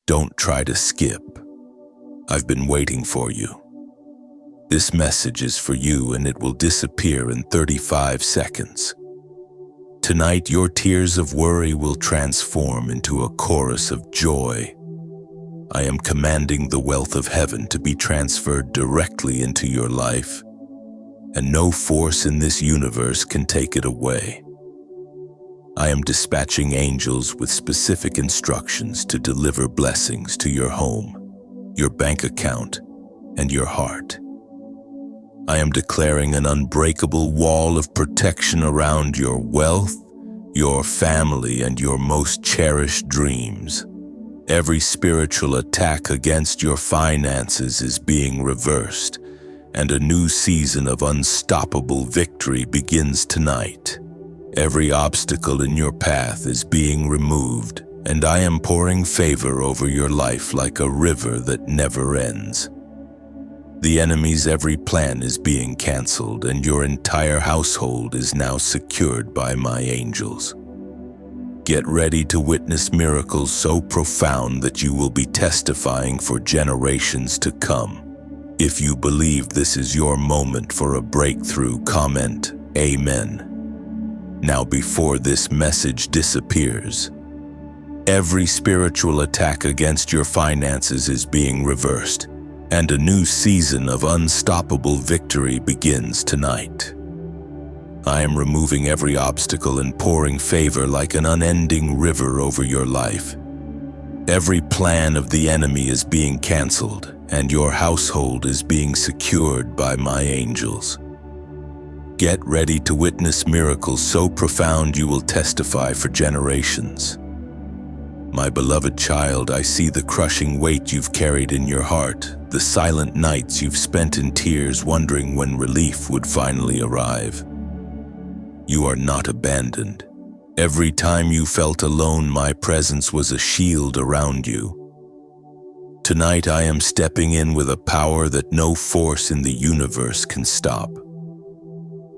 Don't try to skip. I've been waiting for you. This message is for you and it will disappear in 35 seconds. Tonight, your tears of worry will transform into a chorus of joy. I am commanding the wealth of heaven to be transferred directly into your life, and no force in this universe can take it away. I am dispatching angels with specific instructions to deliver blessings to your home, your bank account, and your heart. I am declaring an unbreakable wall of protection around your wealth, your family, and your most cherished dreams. Every spiritual attack against your finances is being reversed, and a new season of unstoppable victory begins tonight. Every obstacle in your path is being removed, and I am pouring favor over your life like a river that never ends. The enemy's every plan is being canceled, and your entire household is now secured by my angels. Get ready to witness miracles so profound that you will be testifying for generations to come. If you believe this is your moment for a breakthrough, comment Amen. Now, before this message disappears, every spiritual attack against your finances is being reversed, and a new season of unstoppable victory begins tonight. I am removing every obstacle and pouring favor like an unending river over your life. Every plan of the enemy is being canceled, and your household is being secured by my angels. Get ready to witness miracles so profound you will testify for generations. My beloved child, I see the crushing weight you've carried in your heart, the silent nights you've spent in tears wondering when relief would finally arrive. You are not abandoned. Every time you felt alone, my presence was a shield around you. Tonight I am stepping in with a power that no force in the universe can stop.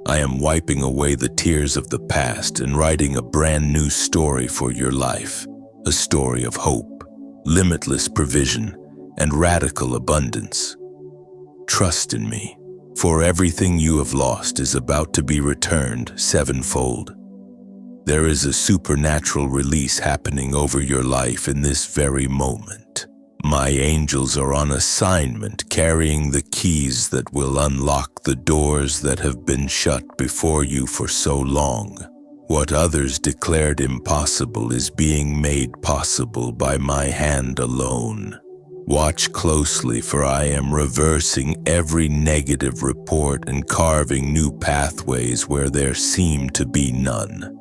I am wiping away the tears of the past and writing a brand new story for your life. A story of hope, limitless provision, and radical abundance. Trust in me, for everything you have lost is about to be returned sevenfold. There is a supernatural release happening over your life in this very moment. My angels are on assignment, carrying the keys that will unlock the doors that have been shut before you for so long. What others declared impossible is being made possible by my hand alone. Watch closely, for I am reversing every negative report and carving new pathways where there seemed to be none.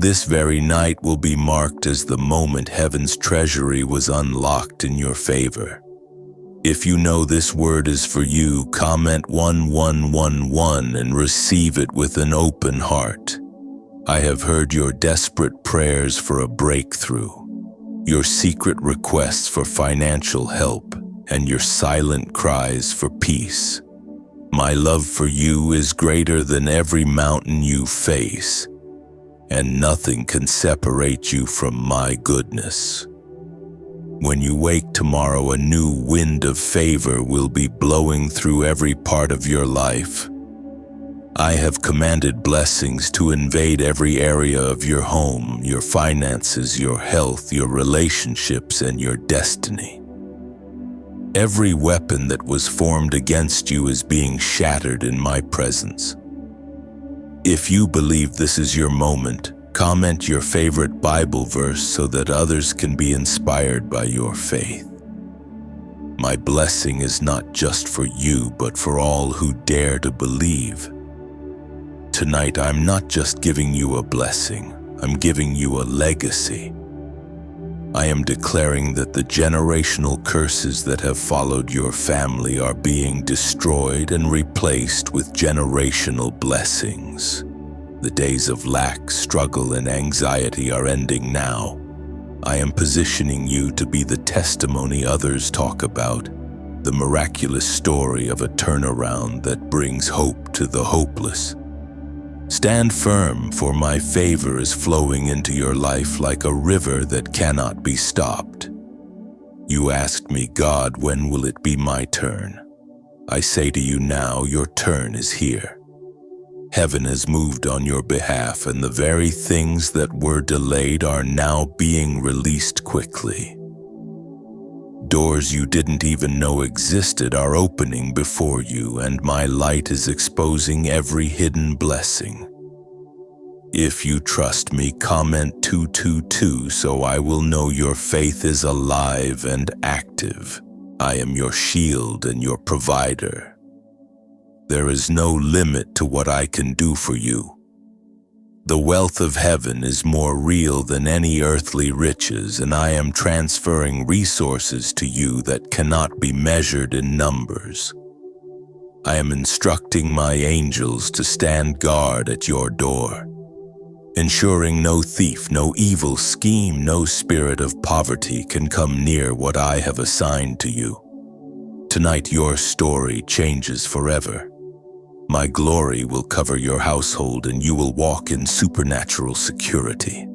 This very night will be marked as the moment heaven's treasury was unlocked in your favor. If you know this word is for you, comment 1111 and receive it with an open heart. I have heard your desperate prayers for a breakthrough, your secret requests for financial help, and your silent cries for peace. My love for you is greater than every mountain you face, and nothing can separate you from my goodness. When you wake tomorrow, a new wind of favor will be blowing through every part of your life. I have commanded blessings to invade every area of your home, your finances, your health, your relationships, and your destiny. Every weapon that was formed against you is being shattered in my presence. If you believe this is your moment, comment your favorite Bible verse so that others can be inspired by your faith. My blessing is not just for you, but for all who dare to believe. Tonight, I'm not just giving you a blessing, I'm giving you a legacy. I am declaring that the generational curses that have followed your family are being destroyed and replaced with generational blessings. The days of lack, struggle, and anxiety are ending now. I am positioning you to be the testimony others talk about, the miraculous story of a turnaround that brings hope to the hopeless. Stand firm, for my favor is flowing into your life like a river that cannot be stopped. You asked me, God, when will it be my turn? I say to you now, your turn is here. Heaven has moved on your behalf, and the very things that were delayed are now being released quickly. Doors you didn't even know existed are opening before you, and my light is exposing every hidden blessing. If you trust me, comment 222 so I will know your faith is alive and active. I am your shield and your provider. There is no limit to what I can do for you. The wealth of heaven is more real than any earthly riches, and I am transferring resources to you that cannot be measured in numbers. I am instructing my angels to stand guard at your door, ensuring no thief, no evil scheme, no spirit of poverty can come near what I have assigned to you. Tonight your story changes forever. My glory will cover your household and you will walk in supernatural security.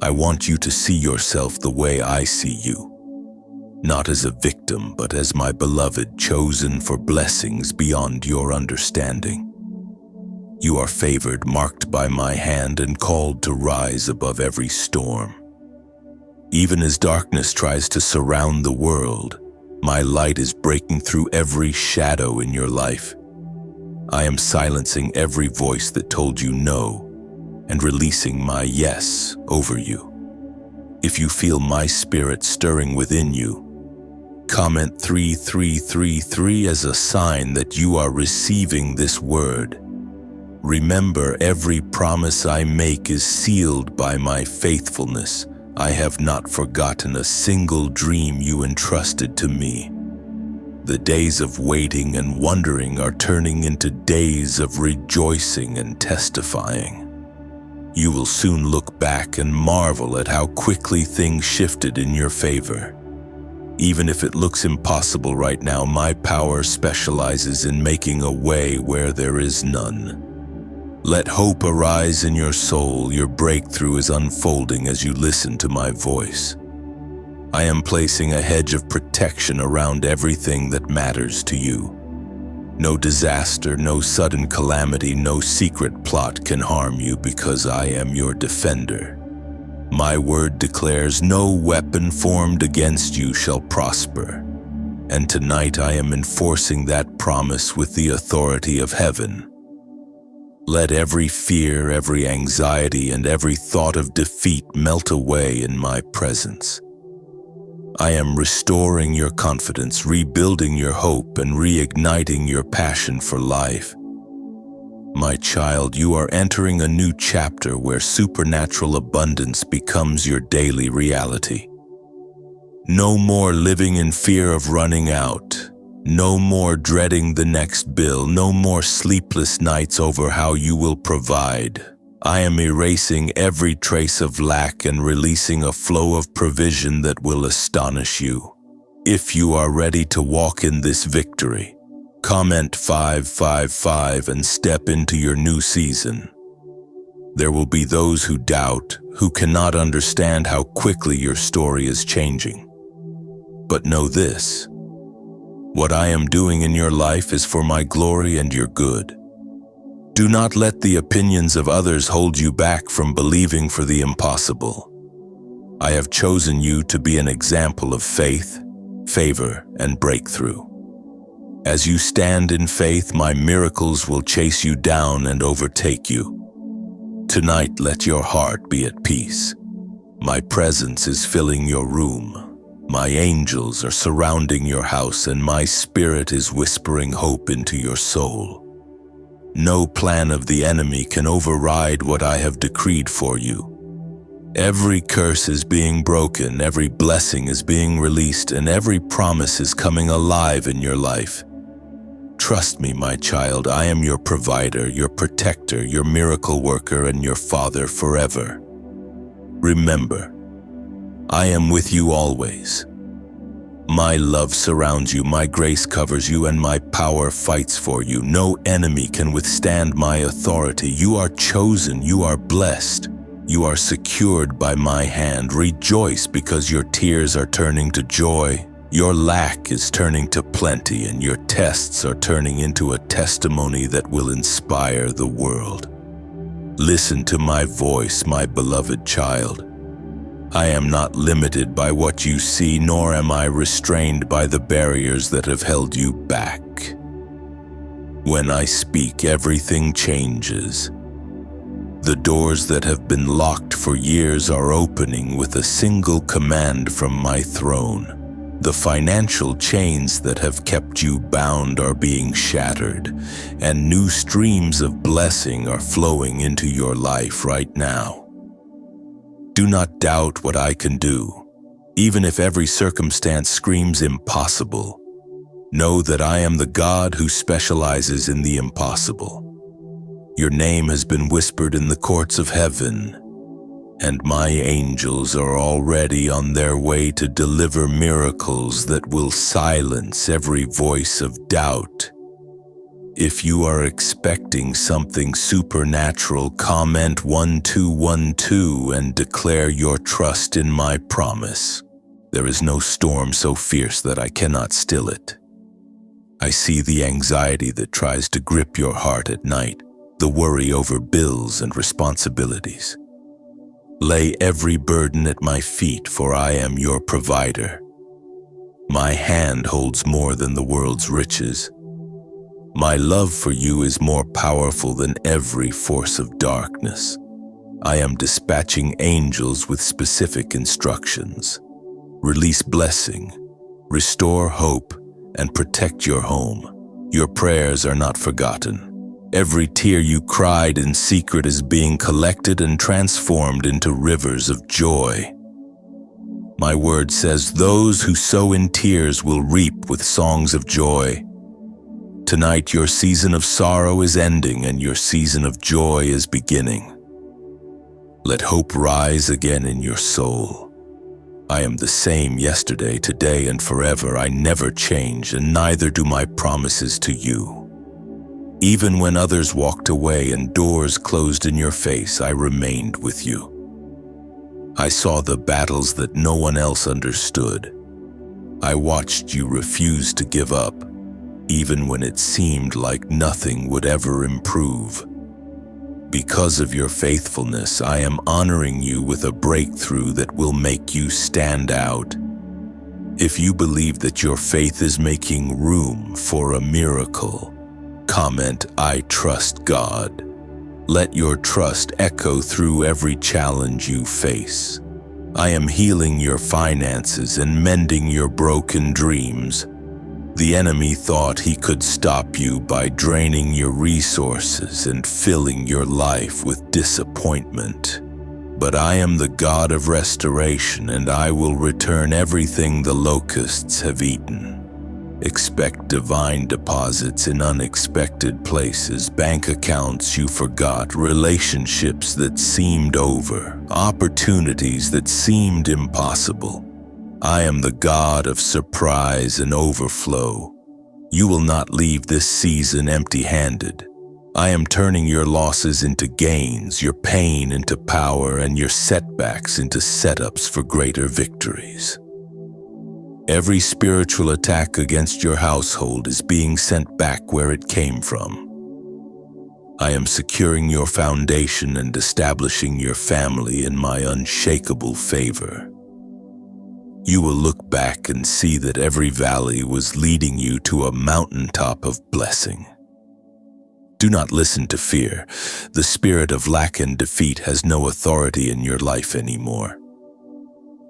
I want you to see yourself the way I see you, not as a victim, but as my beloved, chosen for blessings beyond your understanding. You are favored, marked by my hand, and called to rise above every storm. Even as darkness tries to surround the world, my light is breaking through every shadow in your life. I am silencing every voice that told you no and releasing my yes over you. If you feel my spirit stirring within you, comment 3333 as a sign that you are receiving this word. Remember, every promise I make is sealed by my faithfulness. I have not forgotten a single dream you entrusted to me. The days of waiting and wondering are turning into days of rejoicing and testifying. You will soon look back and marvel at how quickly things shifted in your favor. Even if it looks impossible right now, my power specializes in making a way where there is none. Let hope arise in your soul. Your breakthrough is unfolding as you listen to my voice. I am placing a hedge of protection around everything that matters to you. No disaster, no sudden calamity, no secret plot can harm you because I am your defender. My word declares no weapon formed against you shall prosper. And tonight I am enforcing that promise with the authority of heaven. Let every fear, every anxiety, and every thought of defeat melt away in my presence. I am restoring your confidence, rebuilding your hope, and reigniting your passion for life. My child, you are entering a new chapter where supernatural abundance becomes your daily reality. No more living in fear of running out. No more dreading the next bill. No more sleepless nights over how you will provide. I am erasing every trace of lack and releasing a flow of provision that will astonish you. If you are ready to walk in this victory, comment 555 and step into your new season. There will be those who doubt, who cannot understand how quickly your story is changing. But know this: what I am doing in your life is for my glory and your good. Do not let the opinions of others hold you back from believing for the impossible. I have chosen you to be an example of faith, favor, and breakthrough. As you stand in faith, my miracles will chase you down and overtake you. Tonight, let your heart be at peace. My presence is filling your room. My angels are surrounding your house, and my spirit is whispering hope into your soul. No plan of the enemy can override what I have decreed for you. Every curse is being broken, every blessing is being released, and every promise is coming alive in your life. Trust me, my child, I am your provider, your protector, your miracle worker, and your father forever. Remember, I am with you always. My love surrounds you, my grace covers you, and my power fights for you. No enemy can withstand my authority. You are chosen, you are blessed, You are secured by my hand. Rejoice because your tears are turning to joy. Your lack is turning to plenty, and your tests are turning into a testimony that will inspire the world. Listen to my voice, my beloved child. I am not limited by what you see, nor am I restrained by the barriers that have held you back. When I speak, everything changes. The doors that have been locked for years are opening with a single command from my throne. The financial chains that have kept you bound are being shattered, and new streams of blessing are flowing into your life right now. Do not doubt what I can do. Even if every circumstance screams impossible, know that I am the God who specializes in the impossible. Your name has been whispered in the courts of heaven, and my angels are already on their way to deliver miracles that will silence every voice of doubt. If you are expecting something supernatural, comment 1212 and declare your trust in my promise. There is no storm so fierce that I cannot still it. I see the anxiety that tries to grip your heart at night, the worry over bills and responsibilities. Lay every burden at my feet, for I am your provider. My hand holds more than the world's riches. My love for you is more powerful than every force of darkness. I am dispatching angels with specific instructions. Release blessing, restore hope, and protect your home. Your prayers are not forgotten. Every tear you cried in secret is being collected and transformed into rivers of joy. My word says, those who sow in tears will reap with songs of joy. Tonight, your season of sorrow is ending and your season of joy is beginning. Let hope rise again in your soul. I am the same yesterday, today, and forever. I never change, and neither do my promises to you. Even when others walked away and doors closed in your face, I remained with you. I saw the battles that no one else understood. I watched you refuse to give up, even when it seemed like nothing would ever improve. Because of your faithfulness, I am honoring you with a breakthrough that will make you stand out. If you believe that your faith is making room for a miracle, comment, I trust God. Let your trust echo through every challenge you face. I am healing your finances and mending your broken dreams. The enemy thought he could stop you by draining your resources and filling your life with disappointment. But I am the God of restoration, and I will return everything the locusts have eaten. Expect divine deposits in unexpected places, bank accounts you forgot, relationships that seemed over, opportunities that seemed impossible. I am the God of surprise and overflow. You will not leave this season empty-handed. I am turning your losses into gains, your pain into power, and your setbacks into setups for greater victories. Every spiritual attack against your household is being sent back where it came from. I am securing your foundation and establishing your family in my unshakable favor. You will look back and see that every valley was leading you to a mountaintop of blessing. Do not listen to fear. The spirit of lack and defeat has no authority in your life anymore.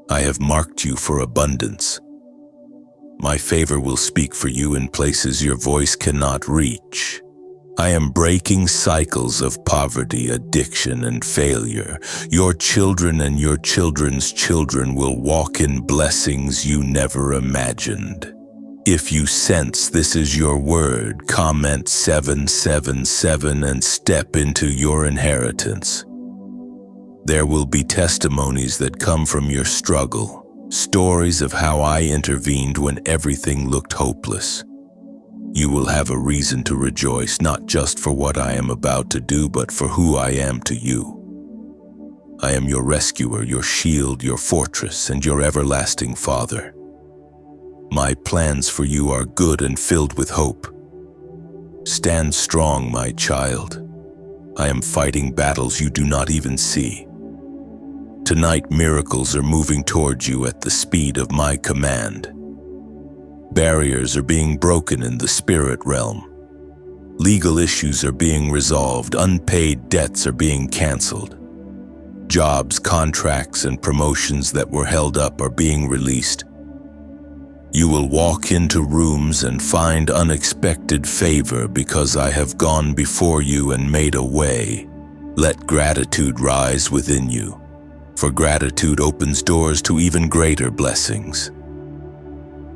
I have marked you for abundance. My favor will speak for you in places your voice cannot reach. I am breaking cycles of poverty, addiction, and failure. Your children and your children's children will walk in blessings you never imagined. If you sense this is your word, comment 777 and step into your inheritance. There will be testimonies that come from your struggle. Stories of how I intervened when everything looked hopeless. You will have a reason to rejoice, not just for what I am about to do, but for who I am to you. I am your rescuer, your shield, your fortress, and your everlasting Father. My plans for you are good and filled with hope. Stand strong, my child. I am fighting battles you do not even see. Tonight, miracles are moving towards you at the speed of my command. Barriers are being broken in the spirit realm. Legal issues are being resolved. Unpaid debts are being canceled. Jobs, contracts, and promotions that were held up are being released. You will walk into rooms and find unexpected favor because I have gone before you and made a way. Let gratitude rise within you, for gratitude opens doors to even greater blessings.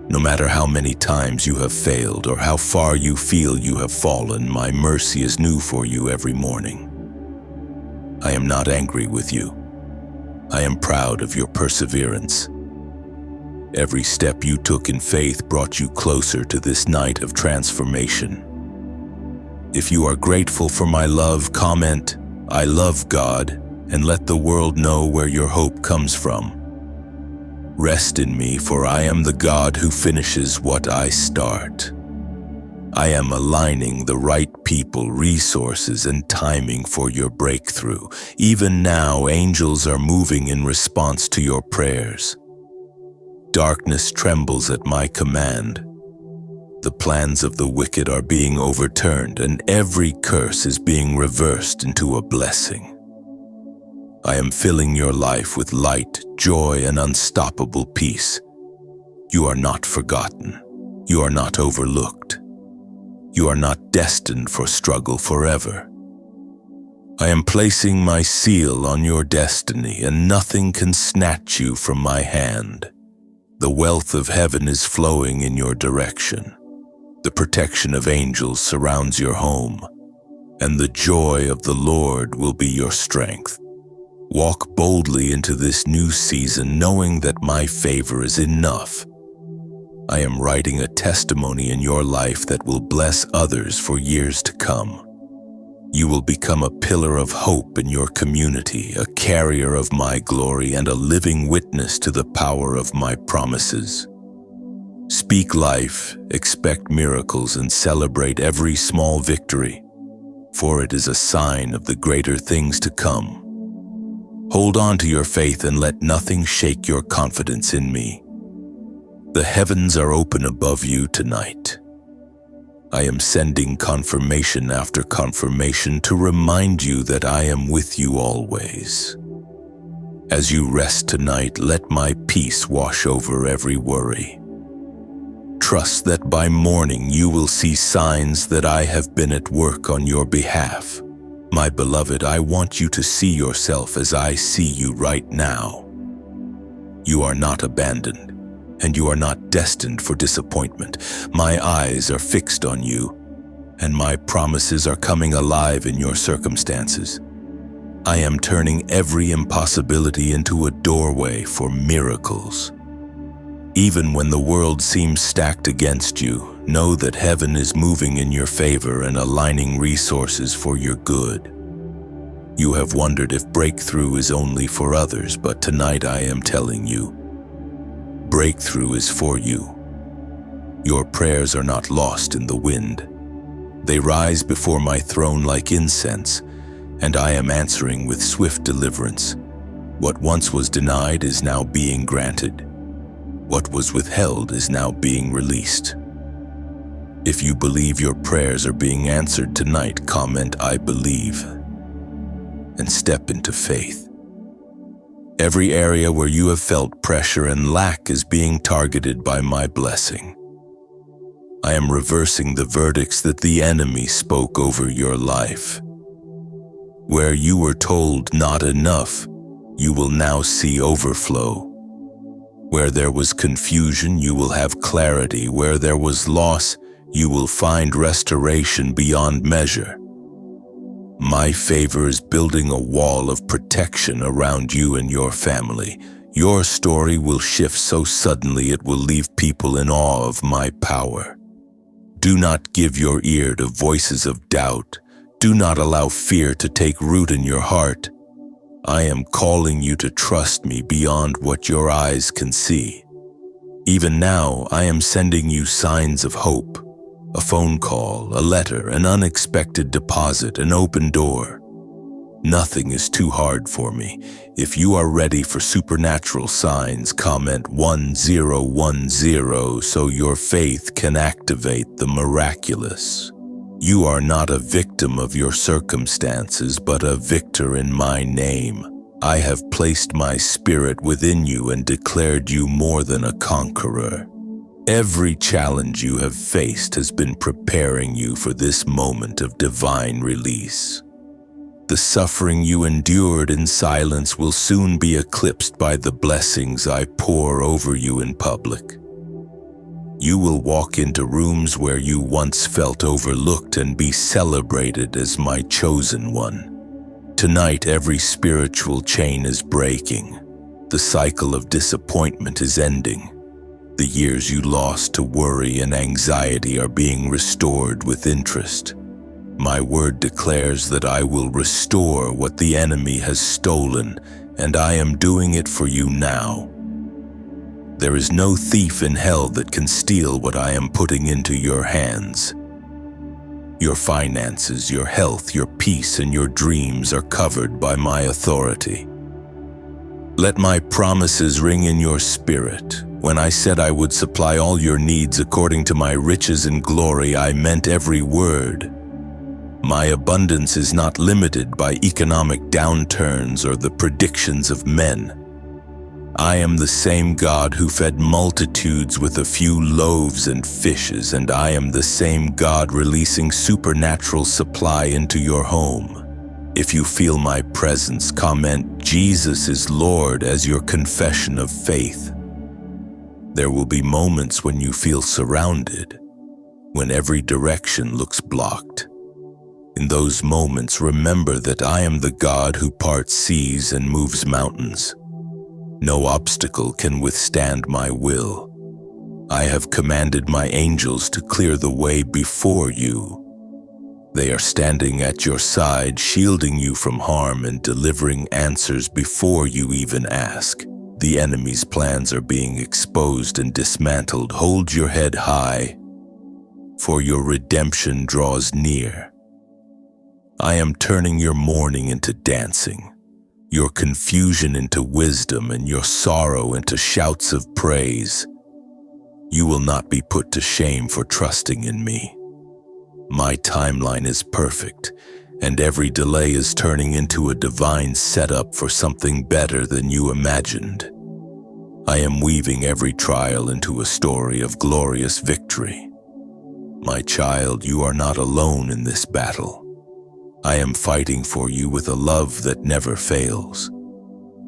No matter how many times you have failed or how far you feel you have fallen, my mercy is new for you every morning. I am not angry with you. I am proud of your perseverance. Every step you took in faith brought you closer to this night of transformation. If you are grateful for my love, comment, "I love God," and let the world know where your hope comes from. Rest in me, for I am the God who finishes what I start. I am aligning the right people, resources, and timing for your breakthrough. Even now, angels are moving in response to your prayers. Darkness trembles at my command. The plans of the wicked are being overturned, and every curse is being reversed into a blessing. I am filling your life with light, joy, and unstoppable peace. You are not forgotten. You are not overlooked. You are not destined for struggle forever. I am placing my seal on your destiny, and nothing can snatch you from my hand. The wealth of heaven is flowing in your direction. The protection of angels surrounds your home, and the joy of the Lord will be your strength. Walk boldly into this new season, knowing that my favor is enough. I am writing a testimony in your life that will bless others for years to come. You will become a pillar of hope in your community, a carrier of my glory, and a living witness to the power of my promises. Speak life, expect miracles, and celebrate every small victory, for it is a sign of the greater things to come. Hold on to your faith and let nothing shake your confidence in me. The heavens are open above you tonight. I am sending confirmation after confirmation to remind you that I am with you always. As you rest tonight, let my peace wash over every worry. Trust that by morning you will see signs that I have been at work on your behalf. My beloved, I want you to see yourself as I see you right now. You are not abandoned, and you are not destined for disappointment. My eyes are fixed on you, and my promises are coming alive in your circumstances. I am turning every impossibility into a doorway for miracles. Even when the world seems stacked against you, know that heaven is moving in your favor and aligning resources for your good. You have wondered if breakthrough is only for others, but tonight I am telling you, breakthrough is for you. Your prayers are not lost in the wind. They rise before my throne like incense, and I am answering with swift deliverance. What once was denied is now being granted. What was withheld is now being released. If you believe your prayers are being answered tonight, comment "I believe" and step into faith. Every area where you have felt pressure and lack is being targeted by my blessing. I am reversing the verdicts that the enemy spoke over your life. Where you were told not enough, you will now see overflow. Where there was confusion, you will have clarity. Where there was loss, you will find restoration beyond measure. My favor is building a wall of protection around you and your family. Your story will shift so suddenly it will leave people in awe of my power. Do not give your ear to voices of doubt. Do not allow fear to take root in your heart. I am calling you to trust me beyond what your eyes can see. Even now, I am sending you signs of hope. A phone call, a letter, an unexpected deposit, an open door. Nothing is too hard for me. If you are ready for supernatural signs, comment 1010 so your faith can activate the miraculous. You are not a victim of your circumstances, but a victor in my name. I have placed my spirit within you and declared you more than a conqueror. Every challenge you have faced has been preparing you for this moment of divine release. The suffering you endured in silence will soon be eclipsed by the blessings I pour over you in public. You will walk into rooms where you once felt overlooked and be celebrated as my chosen one. Tonight, every spiritual chain is breaking. The cycle of disappointment is ending. The years you lost to worry and anxiety are being restored with interest. My word declares that I will restore what the enemy has stolen, and I am doing it for you now. There is no thief in hell that can steal what I am putting into your hands. Your finances, your health, your peace, and your dreams are covered by my authority. Let my promises ring in your spirit. When I said I would supply all your needs according to my riches and glory, I meant every word. My abundance is not limited by economic downturns or the predictions of men. I am the same God who fed multitudes with a few loaves and fishes, and I am the same God releasing supernatural supply into your home. If you feel my presence, comment "Jesus is Lord" as your confession of faith. There will be moments when you feel surrounded, when every direction looks blocked. In those moments, remember that I am the God who parts seas and moves mountains. No obstacle can withstand my will. I have commanded my angels to clear the way before you. They are standing at your side, shielding you from harm and delivering answers before you even ask. The enemy's plans are being exposed and dismantled. Hold your head high, for your redemption draws near. I am turning your mourning into dancing, your confusion into wisdom, and your sorrow into shouts of praise. You will not be put to shame for trusting in me. My timeline is perfect, and every delay is turning into a divine setup for something better than you imagined. I am weaving every trial into a story of glorious victory. My child, you are not alone in this battle. I am fighting for you with a love that never fails.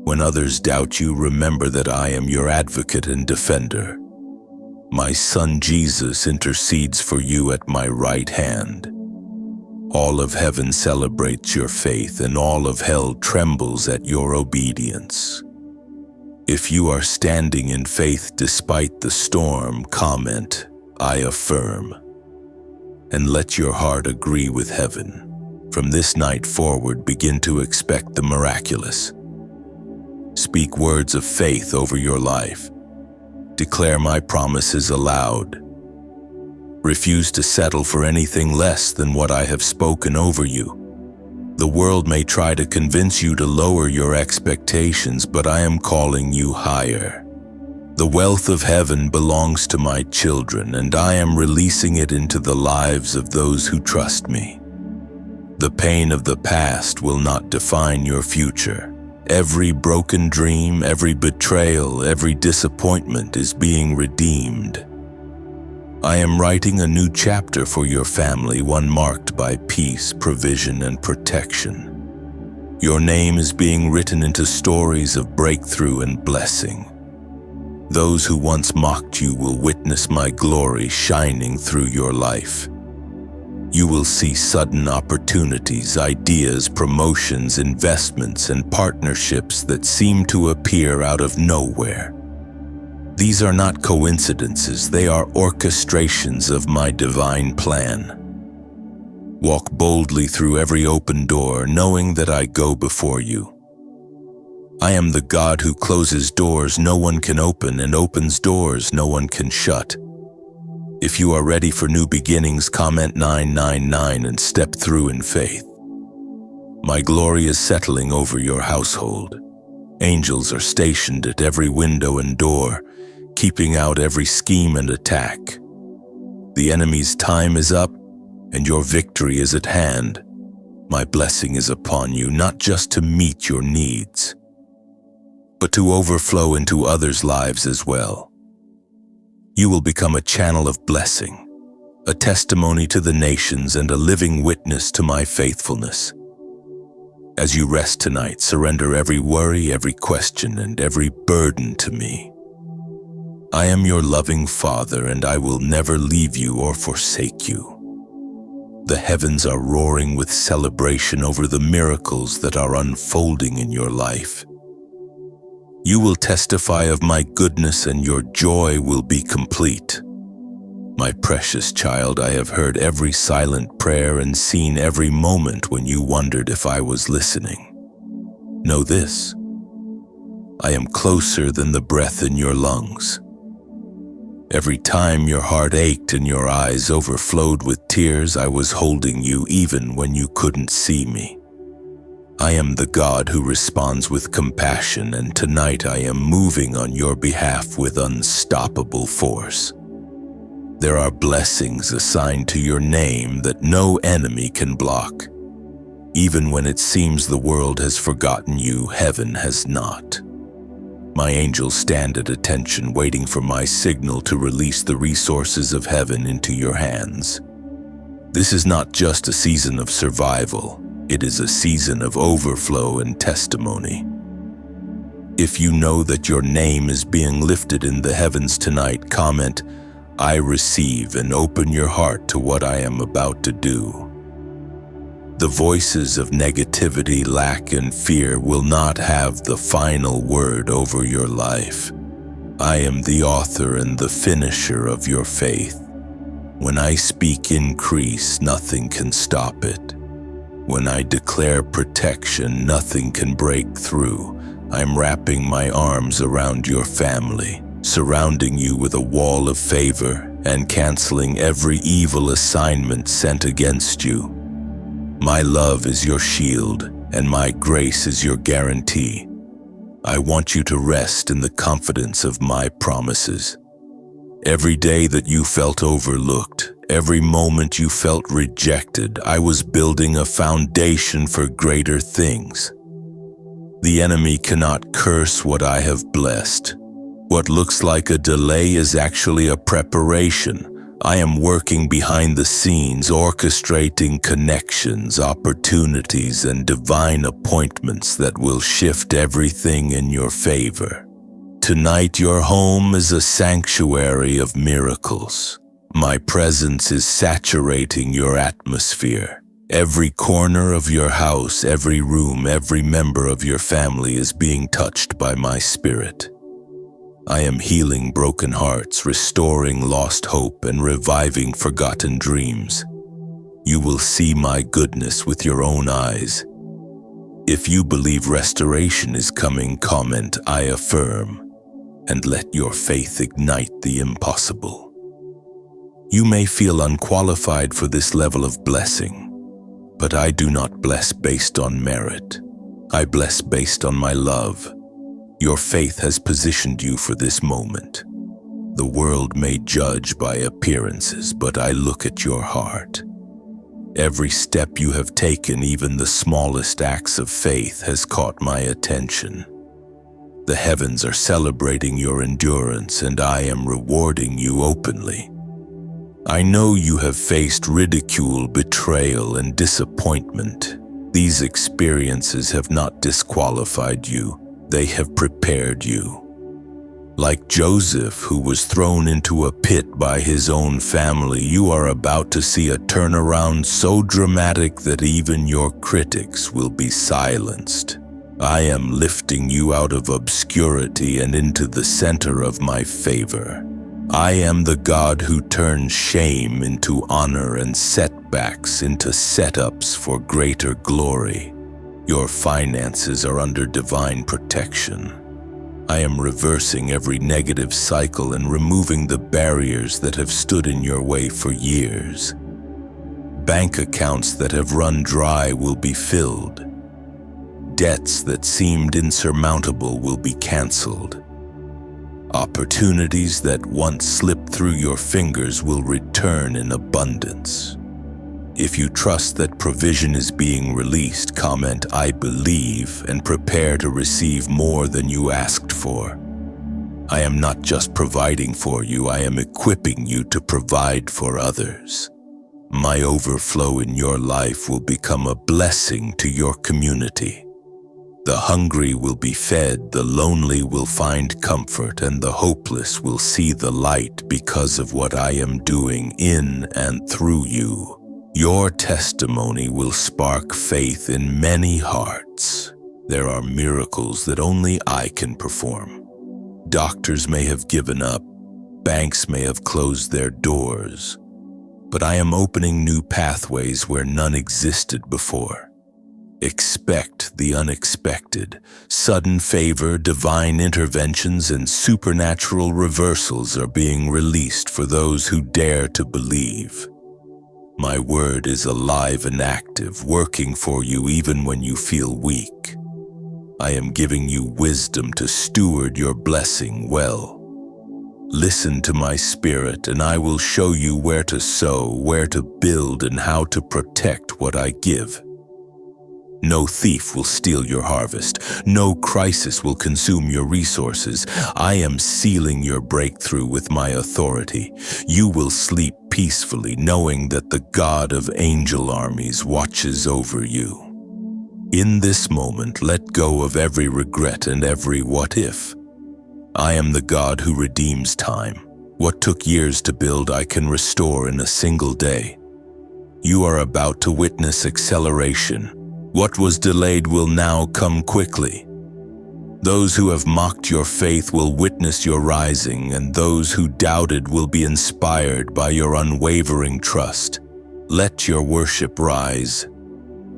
When others doubt you, remember that I am your advocate and defender. My son Jesus intercedes for you at my right hand. All of heaven celebrates your faith, and all of hell trembles at your obedience. If you are standing in faith despite the storm, comment, "I affirm," and let your heart agree with heaven. From this night forward, begin to expect the miraculous. Speak words of faith over your life. Declare my promises aloud. Refuse to settle for anything less than what I have spoken over you. The world may try to convince you to lower your expectations, but I am calling you higher. The wealth of heaven belongs to my children, and I am releasing it into the lives of those who trust me. The pain of the past will not define your future. Every broken dream, every betrayal, every disappointment is being redeemed. I am writing a new chapter for your family, one marked by peace, provision, and protection. Your name is being written into stories of breakthrough and blessing. Those who once mocked you will witness my glory shining through your life. You will see sudden opportunities, ideas, promotions, investments, and partnerships that seem to appear out of nowhere. These are not coincidences, they are orchestrations of my divine plan. Walk boldly through every open door, knowing that I go before you. I am the God who closes doors no one can open and opens doors no one can shut. If you are ready for new beginnings, comment 999 and step through in faith. My glory is settling over your household. Angels are stationed at every window and door, keeping out every scheme and attack. The enemy's time is up, and your victory is at hand. My blessing is upon you, not just to meet your needs, but to overflow into others' lives as well. You will become a channel of blessing, a testimony to the nations and a living witness to my faithfulness. As you rest tonight, surrender every worry, every question, and every burden to me. I am your loving Father, and I will never leave you or forsake you. The heavens are roaring with celebration over the miracles that are unfolding in your life. You will testify of my goodness, and your joy will be complete. My precious child, I have heard every silent prayer and seen every moment when you wondered if I was listening. Know this: I am closer than the breath in your lungs. Every time your heart ached and your eyes overflowed with tears, I was holding you even when you couldn't see me. I am the God who responds with compassion, and tonight I am moving on your behalf with unstoppable force. There are blessings assigned to your name that no enemy can block. Even when it seems the world has forgotten you, heaven has not. My angels stand at attention, waiting for my signal to release the resources of heaven into your hands. This is not just a season of survival, it is a season of overflow and testimony. If you know that your name is being lifted in the heavens tonight, comment, I receive, and open your heart to what I am about to do. The voices of negativity, lack, and fear will not have the final word over your life. I am the author and the finisher of your faith. When I speak increase, nothing can stop it. When I declare protection, nothing can break through. I'm wrapping my arms around your family, surrounding you with a wall of favor and canceling every evil assignment sent against you. My love is your shield, and my grace is your guarantee. I want you to rest in the confidence of my promises. Every day that you felt overlooked, every moment you felt rejected, I was building a foundation for greater things. The enemy cannot curse what I have blessed. What looks like a delay is actually a preparation. I am working behind the scenes, orchestrating connections, opportunities, and divine appointments that will shift everything in your favor. Tonight, your home is a sanctuary of miracles. My presence is saturating your atmosphere. Every corner of your house, every room, every member of your family is being touched by my spirit. I am healing broken hearts, restoring lost hope, and reviving forgotten dreams. You will see my goodness with your own eyes. If you believe restoration is coming, comment, I affirm, and let your faith ignite the impossible. You may feel unqualified for this level of blessing, but I do not bless based on merit. I bless based on my love. Your faith has positioned you for this moment. The world may judge by appearances, but I look at your heart. Every step you have taken, even the smallest acts of faith, has caught my attention. The heavens are celebrating your endurance, and I am rewarding you openly. I know you have faced ridicule, betrayal, and disappointment. These experiences have not disqualified you. They have prepared you. Like Joseph, who was thrown into a pit by his own family, you are about to see a turnaround so dramatic that even your critics will be silenced. I am lifting you out of obscurity and into the center of my favor. I am the God who turns shame into honor and setbacks into setups for greater glory. Your finances are under divine protection. I am reversing every negative cycle and removing the barriers that have stood in your way for years. Bank accounts that have run dry will be filled. Debts that seemed insurmountable will be canceled. Opportunities that once slipped through your fingers will return in abundance. If you trust that provision is being released, comment "I believe" and prepare to receive more than you asked for. I am not just providing for you, I am equipping you to provide for others. My overflow in your life will become a blessing to your community. The hungry will be fed, the lonely will find comfort, and the hopeless will see the light because of what I am doing in and through you. Your testimony will spark faith in many hearts. There are miracles that only I can perform. Doctors may have given up, banks may have closed their doors, but I am opening new pathways where none existed before. Expect the unexpected. Sudden favor, divine interventions, and supernatural reversals are being released for those who dare to believe. My word is alive and active, working for you even when you feel weak. I am giving you wisdom to steward your blessing well. Listen to my spirit, and I will show you where to sow, where to build, and how to protect what I give. No thief will steal your harvest. No crisis will consume your resources. I am sealing your breakthrough with my authority. You will sleep peacefully, knowing that the God of angel armies watches over you. In this moment, let go of every regret and every what if. I am the God who redeems time. What took years to build, I can restore in a single day. You are about to witness acceleration. What was delayed will now come quickly. Those who have mocked your faith will witness your rising, and those who doubted will be inspired by your unwavering trust. Let your worship rise.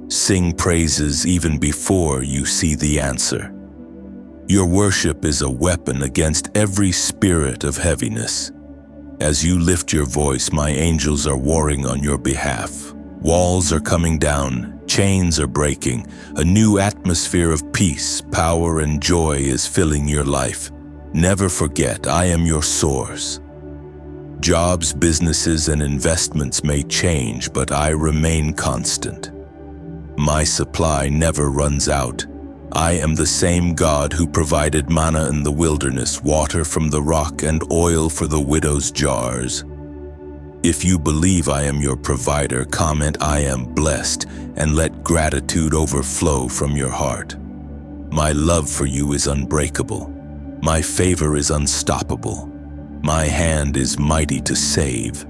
Sing praises even before you see the answer. Your worship is a weapon against every spirit of heaviness. As you lift your voice, my angels are warring on your behalf. Walls are coming down, chains are breaking, a new atmosphere of peace, power, and joy is filling your life. Never forget, I am your source. Jobs, businesses, and investments may change, but I remain constant. My supply never runs out. I am the same God who provided manna in the wilderness, water from the rock, and oil for the widow's jars. If you believe I am your provider, comment "I am blessed" and let gratitude overflow from your heart. My love for you is unbreakable. My favor is unstoppable. My hand is mighty to save.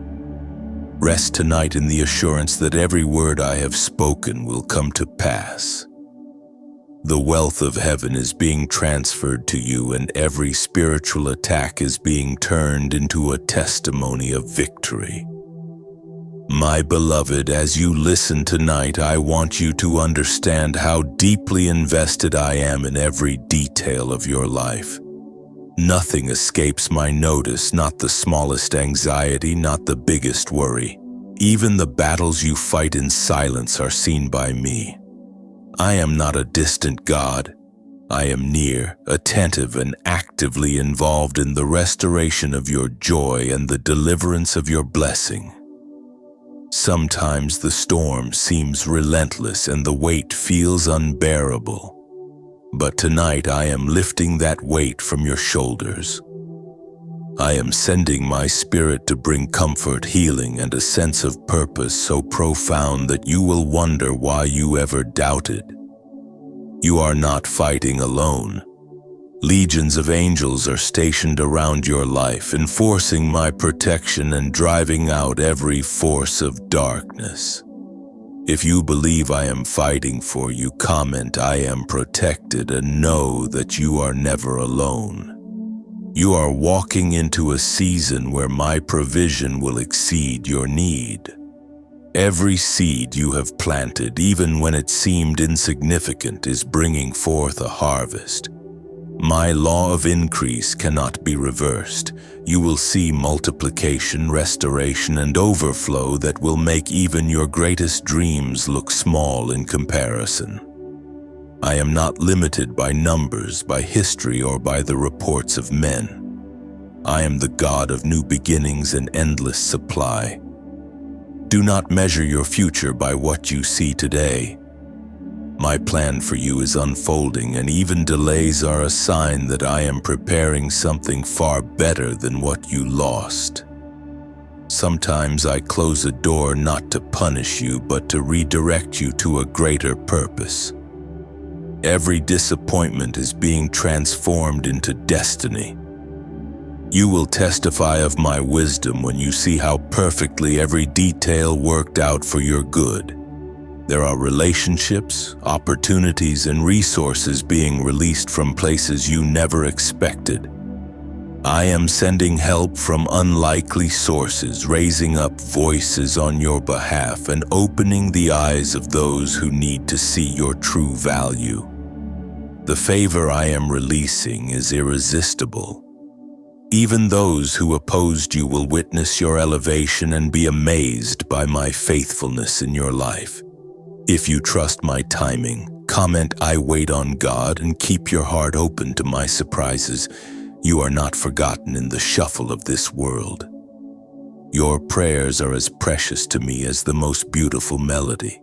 Rest tonight in the assurance that every word I have spoken will come to pass. The wealth of heaven is being transferred to you, and every spiritual attack is being turned into a testimony of victory. My beloved, as you listen tonight, I want you to understand how deeply invested I am in every detail of your life. Nothing escapes my notice, not the smallest anxiety, not the biggest worry. Even the battles you fight in silence are seen by me. I am not a distant God. I am near, attentive, and actively involved in the restoration of your joy and the deliverance of your blessing. Sometimes the storm seems relentless and the weight feels unbearable. But tonight I am lifting that weight from your shoulders. I am sending my spirit to bring comfort, healing, and a sense of purpose so profound that you will wonder why you ever doubted. You are not fighting alone. Legions of angels are stationed around your life, enforcing my protection and driving out every force of darkness. If you believe I am fighting for you, comment "I am protected" and know that you are never alone. You are walking into a season where my provision will exceed your need. Every seed you have planted, even when it seemed insignificant, is bringing forth a harvest. My law of increase cannot be reversed. You will see multiplication, restoration, and overflow that will make even your greatest dreams look small in comparison. I am not limited by numbers, by history, or by the reports of men. I am the God of new beginnings and endless supply. Do not measure your future by what you see today. My plan for you is unfolding, and even delays are a sign that I am preparing something far better than what you lost. Sometimes I close a door not to punish you, but to redirect you to a greater purpose. Every disappointment is being transformed into destiny. You will testify of my wisdom when you see how perfectly every detail worked out for your good. There are relationships, opportunities, and resources being released from places you never expected. I am sending help from unlikely sources, raising up voices on your behalf, and opening the eyes of those who need to see your true value. The favor I am releasing is irresistible. Even those who opposed you will witness your elevation and be amazed by my faithfulness in your life. If you trust my timing, comment "I wait on God" and keep your heart open to my surprises. You are not forgotten in the shuffle of this world. Your prayers are as precious to me as the most beautiful melody.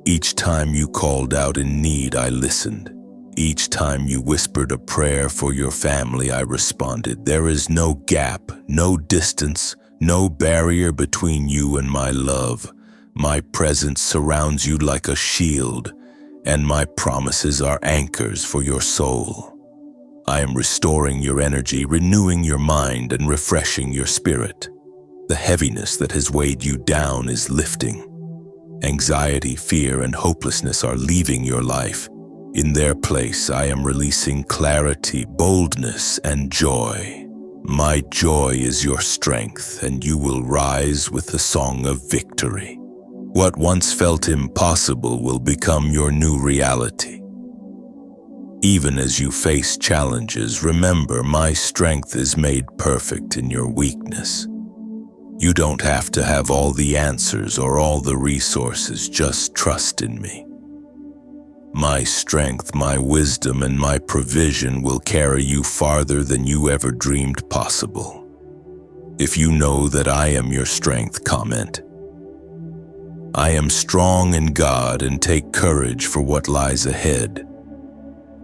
Each time you called out in need, I listened. Each time you whispered a prayer for your family, I responded. There is no gap, no distance, no barrier between you and my love. My presence surrounds you like a shield, and my promises are anchors for your soul. I am restoring your energy, renewing your mind, and refreshing your spirit. The heaviness that has weighed you down is lifting. Anxiety, fear, and hopelessness are leaving your life. In their place, I am releasing clarity, boldness, and joy. My joy is your strength, and you will rise with the song of victory. What once felt impossible will become your new reality. Even as you face challenges, remember my strength is made perfect in your weakness. You don't have to have all the answers or all the resources, just trust in me. My strength, my wisdom, and my provision will carry you farther than you ever dreamed possible. If you know that I am your strength, comment. I am strong in God and take courage for what lies ahead.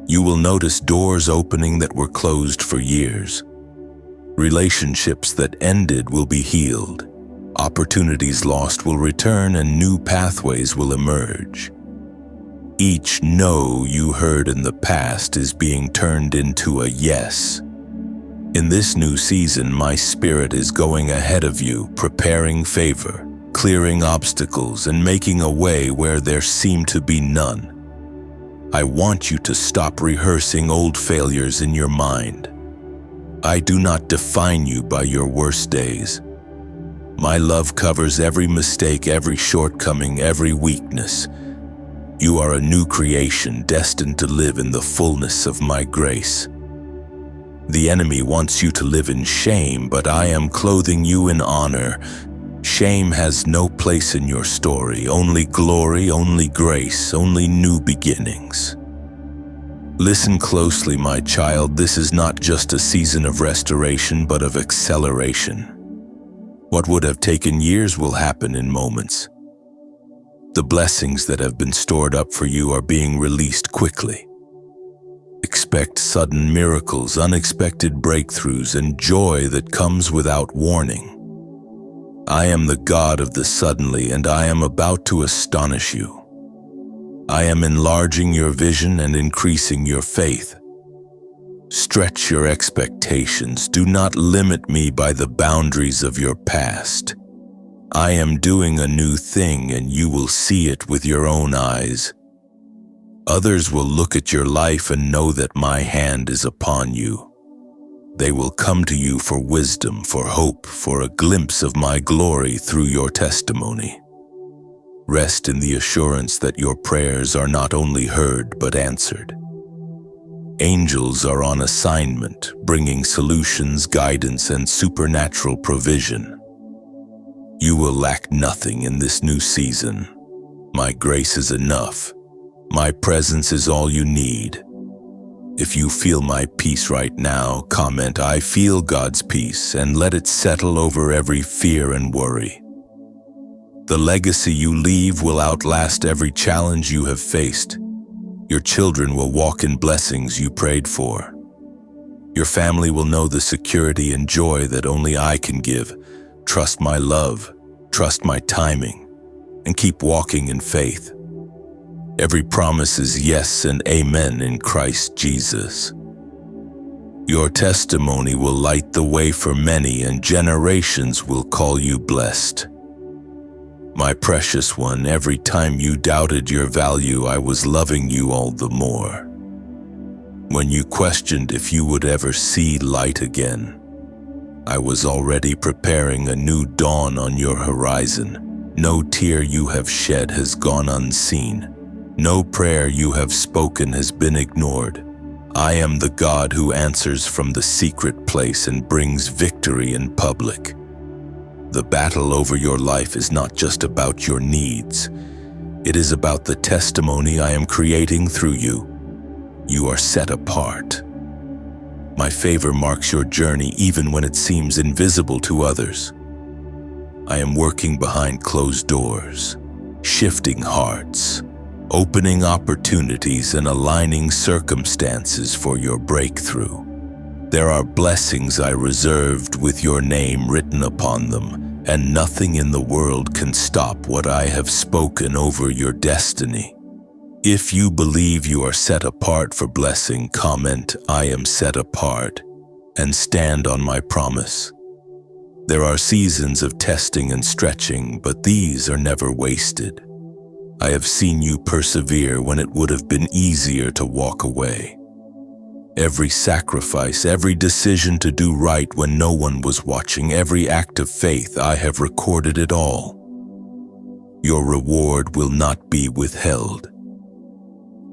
You will notice doors opening that were closed for years. Relationships that ended will be healed. Opportunities lost will return, and new pathways will emerge. Each no you heard in the past is being turned into a yes. In this new season, my spirit is going ahead of you, preparing favor, clearing obstacles, and making a way where there seemed to be none. I want you to stop rehearsing old failures in your mind. I do not define you by your worst days. My love covers every mistake, every shortcoming, every weakness. You are a new creation, destined to live in the fullness of my grace. The enemy wants you to live in shame, but I am clothing you in honor. Shame has no place in your story, only glory, only grace, only new beginnings. Listen closely, my child. This is not just a season of restoration, but of acceleration. What would have taken years will happen in moments. The blessings that have been stored up for you are being released quickly. Expect sudden miracles, unexpected breakthroughs, and joy that comes without warning. I am the God of the suddenly, and I am about to astonish you. I am enlarging your vision and increasing your faith. Stretch your expectations. Do not limit me by the boundaries of your past. I am doing a new thing, and you will see it with your own eyes. Others will look at your life and know that my hand is upon you. They will come to you for wisdom, for hope, for a glimpse of my glory through your testimony. Rest in the assurance that your prayers are not only heard but answered. Angels are on assignment, bringing solutions, guidance, and supernatural provision. You will lack nothing in this new season. My grace is enough. My presence is all you need. If you feel my peace right now, comment, "I feel God's peace," and let it settle over every fear and worry. The legacy you leave will outlast every challenge you have faced. Your children will walk in blessings you prayed for. Your family will know the security and joy that only I can give. Trust my love, trust my timing, and keep walking in faith. Every promise is yes and amen in Christ Jesus. Your testimony will light the way for many, and generations will call you blessed. My precious one, every time you doubted your value, I was loving you all the more. When you questioned if you would ever see light again, I was already preparing a new dawn on your horizon. No tear you have shed has gone unseen. No prayer you have spoken has been ignored. I am the God who answers from the secret place and brings victory in public. The battle over your life is not just about your needs. It is about the testimony I am creating through you. You are set apart. My favor marks your journey even when it seems invisible to others. I am working behind closed doors, shifting hearts, opening opportunities, and aligning circumstances for your breakthrough. There are blessings I reserved with your name written upon them, and nothing in the world can stop what I have spoken over your destiny. If you believe you are set apart for blessing, comment, "I am set apart," and stand on my promise. There are seasons of testing and stretching, but these are never wasted. I have seen you persevere when it would have been easier to walk away. Every sacrifice, every decision to do right when no one was watching, every act of faith, I have recorded it all. Your reward will not be withheld.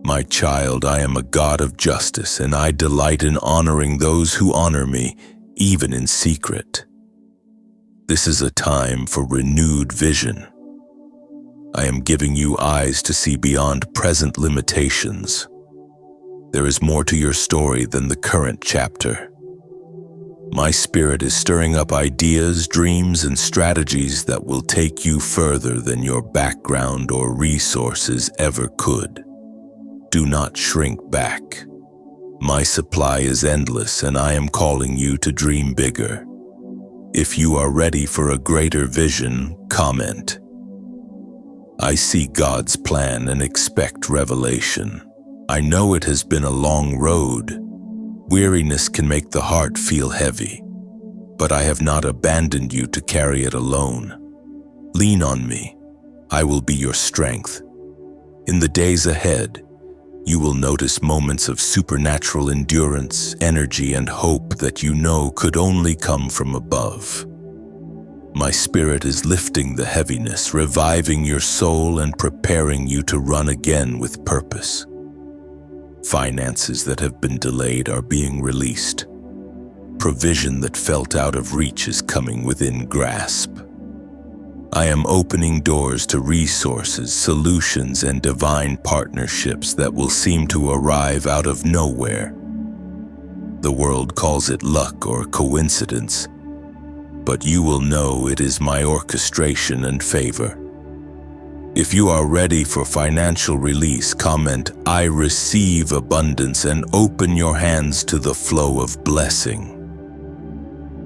My child, I am a God of justice, and I delight in honoring those who honor me, even in secret. This is a time for renewed vision. I am giving you eyes to see beyond present limitations. There is more to your story than the current chapter. My spirit is stirring up ideas, dreams, and strategies that will take you further than your background or resources ever could. Do not shrink back. My supply is endless, and I am calling you to dream bigger. If you are ready for a greater vision, comment, "I see God's plan and expect revelation." I know it has been a long road. Weariness can make the heart feel heavy, but I have not abandoned you to carry it alone. Lean on me. I will be your strength. In the days ahead, you will notice moments of supernatural endurance, energy, and hope that you know could only come from above. My spirit is lifting the heaviness, reviving your soul, and preparing you to run again with purpose. Finances that have been delayed are being released. Provision that felt out of reach is coming within grasp. I am opening doors to resources, solutions, and divine partnerships that will seem to arrive out of nowhere. The world calls it luck or coincidence, but you will know it is my orchestration and favor. If you are ready for financial release, comment, "I receive abundance," and open your hands to the flow of blessing.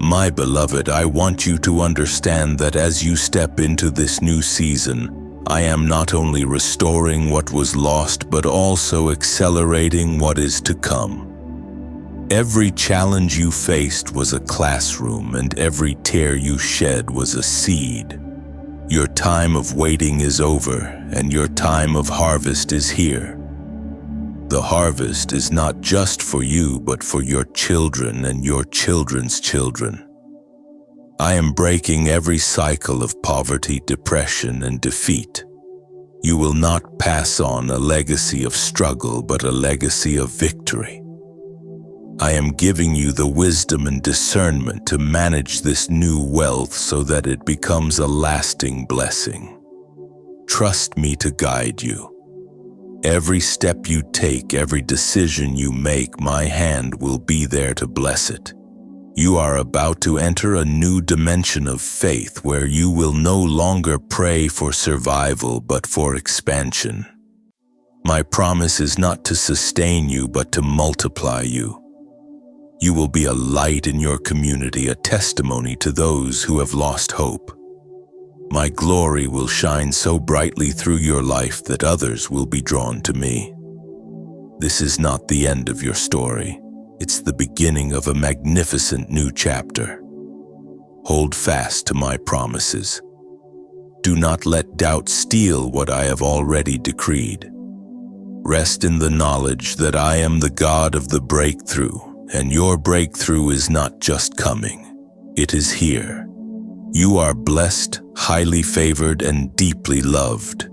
My beloved, I want you to understand that as you step into this new season, I am not only restoring what was lost, but also accelerating what is to come. Every challenge you faced was a classroom, and every tear you shed was a seed. Your time of waiting is over, and your time of harvest is here. The harvest is not just for you, but for your children and your children's children. I am breaking every cycle of poverty, depression, and defeat. You will not pass on a legacy of struggle, but a legacy of victory. I am giving you the wisdom and discernment to manage this new wealth so that it becomes a lasting blessing. Trust me to guide you. Every step you take, every decision you make, my hand will be there to bless it. You are about to enter a new dimension of faith where you will no longer pray for survival but for expansion. My promise is not to sustain you but to multiply you. You will be a light in your community, a testimony to those who have lost hope. My glory will shine so brightly through your life that others will be drawn to me. This is not the end of your story. It's the beginning of a magnificent new chapter. Hold fast to my promises. Do not let doubt steal what I have already decreed. Rest in the knowledge that I am the God of the breakthrough, and your breakthrough is not just coming. It is here. You are blessed, highly favored, and deeply loved.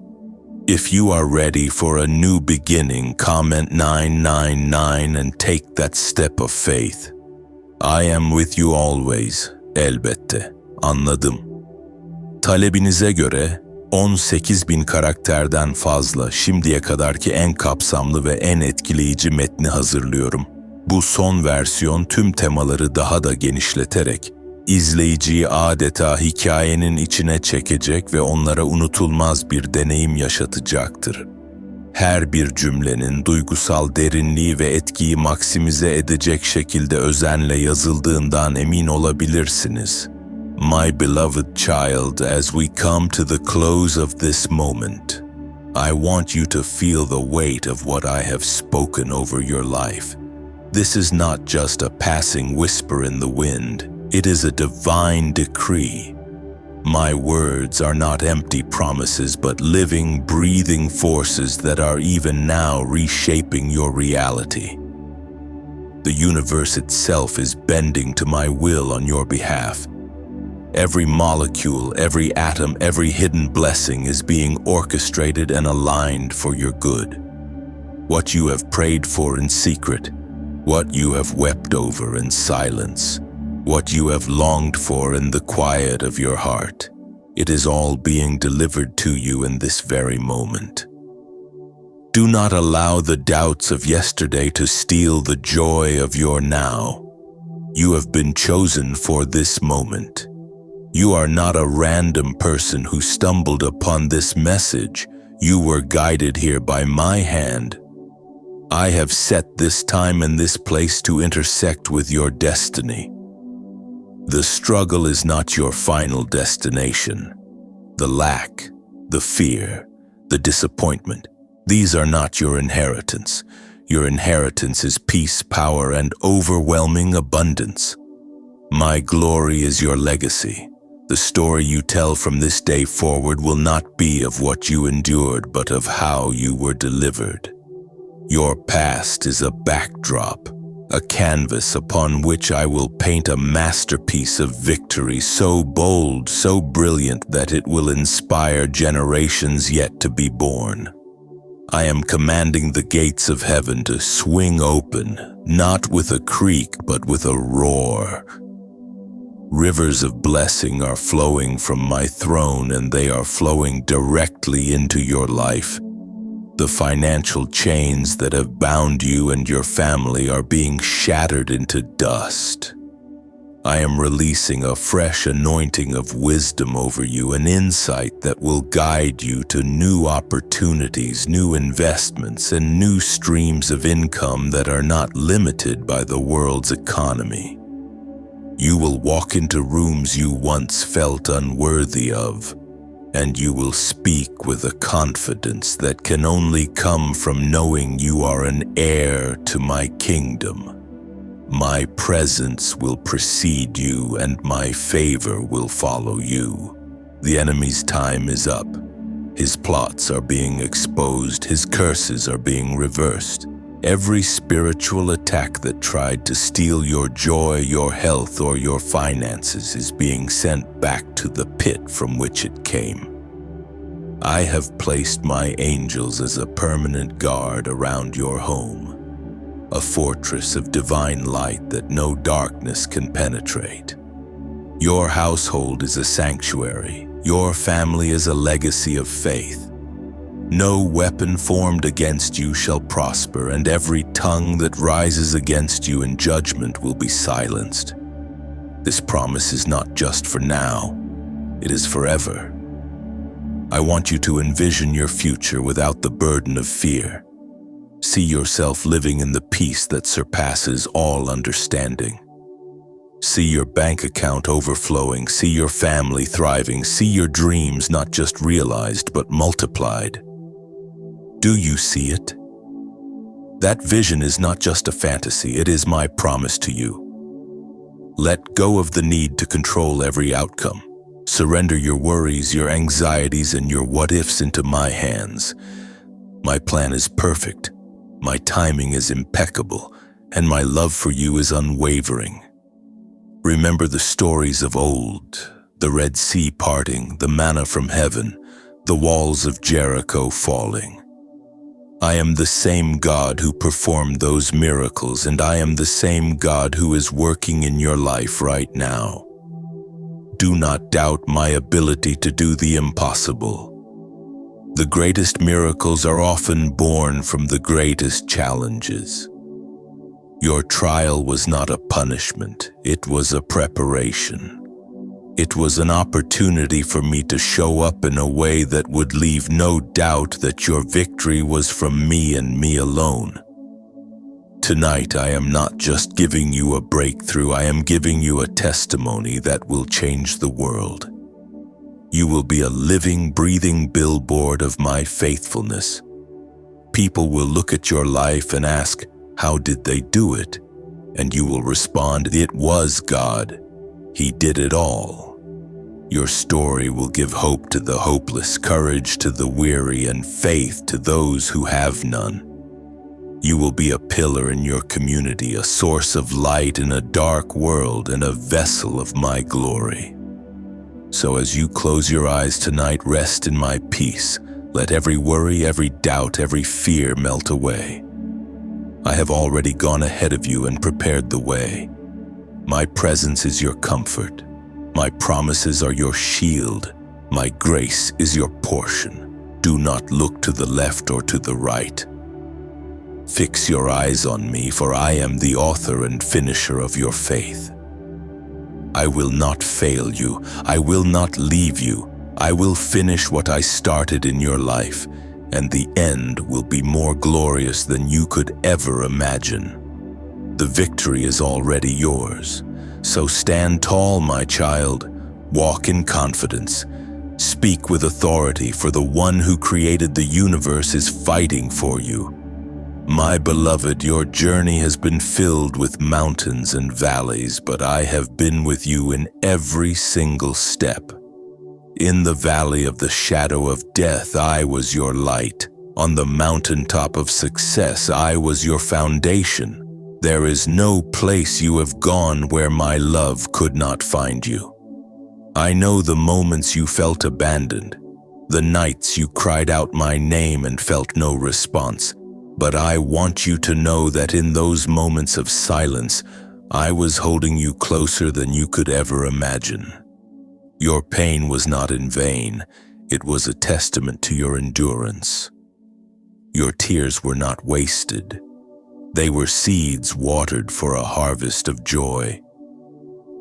If you are ready for a new beginning, comment 999 and take that step of faith. I am with you always. Elbette. Anladım. Talebinize göre 18.000 karakterden fazla şimdiye kadarki en kapsamlı ve en etkileyici metni hazırlıyorum. Bu son versiyon tüm temaları daha da genişleterek İzleyiciyi adeta hikayenin içine çekecek ve onlara unutulmaz bir deneyim yaşatacaktır. Her bir cümlenin duygusal derinliği ve etkiyi maksimize edecek şekilde özenle yazıldığından emin olabilirsiniz. My beloved child, as we come to the close of this moment, I want you to feel the weight of what I have spoken over your life. This is not just a passing whisper in the wind. It is a divine decree. My words are not empty promises, but living, breathing forces that are even now reshaping your reality. The universe itself is bending to my will on your behalf. Every molecule, every atom, every hidden blessing is being orchestrated and aligned for your good. What you have prayed for in secret, what you have wept over in silence, what you have longed for in the quiet of your heart, it is all being delivered to you in this very moment. Do not allow the doubts of yesterday to steal the joy of your now. You have been chosen for this moment. You are not a random person who stumbled upon this message. You were guided here by my hand. I have set this time and this place to intersect with your destiny. The struggle is not your final destination. The lack, the fear, the disappointment, these are not your inheritance. Your inheritance is peace, power, and overwhelming abundance. My glory is your legacy. The story you tell from this day forward will not be of what you endured, but of how you were delivered. Your past is a backdrop, a canvas upon which I will paint a masterpiece of victory so bold, so brilliant that it will inspire generations yet to be born. I am commanding the gates of heaven to swing open, not with a creak but with a roar. Rivers of blessing are flowing from my throne, and they are flowing directly into your life. The financial chains that have bound you and your family are being shattered into dust. I am releasing a fresh anointing of wisdom over you, an insight that will guide you to new opportunities, new investments, and new streams of income that are not limited by the world's economy. You will walk into rooms you once felt unworthy of, and you will speak with a confidence that can only come from knowing you are an heir to my kingdom. My presence will precede you, and my favor will follow you. The enemy's time is up. His plots are being exposed. His curses are being reversed. Every spiritual attack that tried to steal your joy, your health, or your finances is being sent back to the pit from which it came. I have placed my angels as a permanent guard around your home, a fortress of divine light that no darkness can penetrate. Your household is a sanctuary. Your family is a legacy of faith. No weapon formed against you shall prosper, and every tongue that rises against you in judgment will be silenced. This promise is not just for now, it is forever. I want you to envision your future without the burden of fear. See yourself living in the peace that surpasses all understanding. See your bank account overflowing, see your family thriving, see your dreams not just realized but multiplied. Do you see it? That vision is not just a fantasy, it is my promise to you. Let go of the need to control every outcome. Surrender your worries, your anxieties, and your what-ifs into my hands. My plan is perfect, my timing is impeccable, and my love for you is unwavering. Remember the stories of old, the Red Sea parting, the manna from heaven, the walls of Jericho falling. I am the same God who performed those miracles, and I am the same God who is working in your life right now. Do not doubt my ability to do the impossible. The greatest miracles are often born from the greatest challenges. Your trial was not a punishment, it was a preparation. It was an opportunity for me to show up in a way that would leave no doubt that your victory was from me and me alone. Tonight, I am not just giving you a breakthrough, I am giving you a testimony that will change the world. You will be a living, breathing billboard of my faithfulness. People will look at your life and ask, how did they do it? And you will respond, it was God. He did it all. Your story will give hope to the hopeless, courage to the weary, and faith to those who have none. You will be a pillar in your community, a source of light in a dark world, and a vessel of my glory. So as you close your eyes tonight, rest in my peace. Let every worry, every doubt, every fear melt away. I have already gone ahead of you and prepared the way. My presence is your comfort. My promises are your shield. My grace is your portion. Do not look to the left or to the right. Fix your eyes on me, for I am the author and finisher of your faith. I will not fail you. I will not leave you. I will finish what I started in your life, and the end will be more glorious than you could ever imagine. The victory is already yours. So stand tall, my child. Walk in confidence. Speak with authority, for the one who created the universe is fighting for you. My beloved, your journey has been filled with mountains and valleys, but I have been with you in every single step. In the valley of the shadow of death, I was your light. On the mountaintop of success, I was your foundation. There is no place you have gone where my love could not find you. I know the moments you felt abandoned, the nights you cried out my name and felt no response. But I want you to know that in those moments of silence, I was holding you closer than you could ever imagine. Your pain was not in vain. It was a testament to your endurance. Your tears were not wasted. They were seeds watered for a harvest of joy.